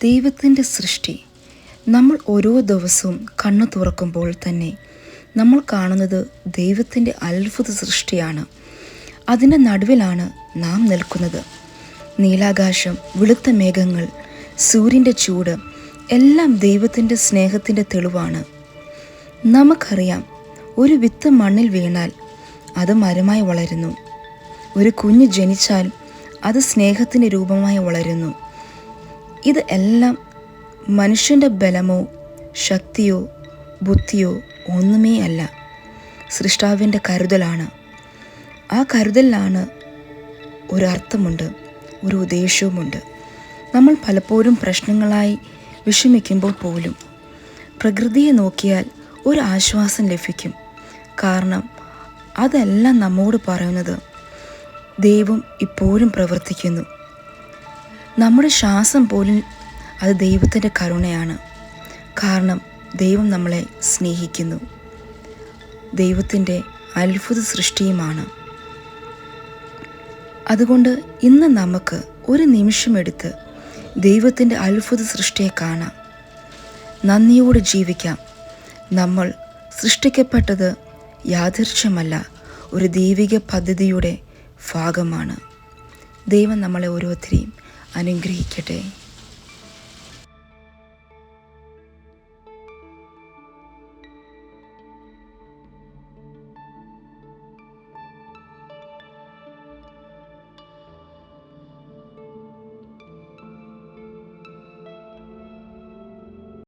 ദൈവത്തിൻ്റെ സൃഷ്ടി. നമ്മൾ ഓരോ ദിവസവും കണ്ണു തുറക്കുമ്പോൾ തന്നെ നമ്മൾ കാണുന്നത് ദൈവത്തിൻ്റെ അത്ഭുത സൃഷ്ടിയാണ്. അതിൻ്റെ നടുവിലാണ് നാം നിൽക്കുന്നത്. നീലാകാശം, വെളുത്ത മേഘങ്ങൾ, സൂര്യൻ്റെ ചൂട് എല്ലാം ദൈവത്തിൻ്റെ സ്നേഹത്തിൻ്റെ തെളിവാണ്. നമുക്കറിയാം, ഒരു വിത്ത് മണ്ണിൽ വീണാൽ അത് മരമായി വളരുന്നു. ഒരു കുഞ്ഞ് ജനിച്ചാൽ അത് സ്നേഹത്തിൻ്റെ രൂപമായി വളരുന്നു. ഇത് എല്ലാം മനുഷ്യൻ്റെ ബലമോ ശക്തിയോ ബുദ്ധിയോ ഒന്നുമേ അല്ല, സൃഷ്ടാവിൻ്റെ കരുതലാണ്. ആ കരുതലിലാണ് ഒരർത്ഥമുണ്ട്, ഒരു ഉദ്ദേശവുമുണ്ട്. നമ്മൾ പലപ്പോഴും പ്രശ്നങ്ങളായി വിഷമിക്കുമ്പോൾ പോലും പ്രകൃതിയെ നോക്കിയാൽ ഒരു ആശ്വാസം ലഭിക്കും. കാരണം അതെല്ലാം നമ്മോട് പറയുന്നത് ദൈവം ഇപ്പോഴും പ്രവർത്തിക്കുന്നു. നമ്മുടെ ശ്വാസം പോലും അത് ദൈവത്തിൻ്റെ കരുണയാണ്. കാരണം ദൈവം നമ്മളെ സ്നേഹിക്കുന്നു. ദൈവത്തിൻ്റെ അത്ഭുത സൃഷ്ടിയുമാണ്. അതുകൊണ്ട് ഇന്ന് നമുക്ക് ഒരു നിമിഷമെടുത്ത് ദൈവത്തിൻ്റെ അത്ഭുത സൃഷ്ടിയെ കാണാം, നന്ദിയോടെ ജീവിക്കാം. നമ്മൾ സൃഷ്ടിക്കപ്പെട്ടത് യാദൃച്ഛ്യമല്ല, ഒരു ദൈവിക പദ്ധതിയുടെ ഭാഗമാണ്. ദൈവം നമ്മളെ ഓരോരുത്തരെയും അനുഗ്രഹിക്കട്ടെ.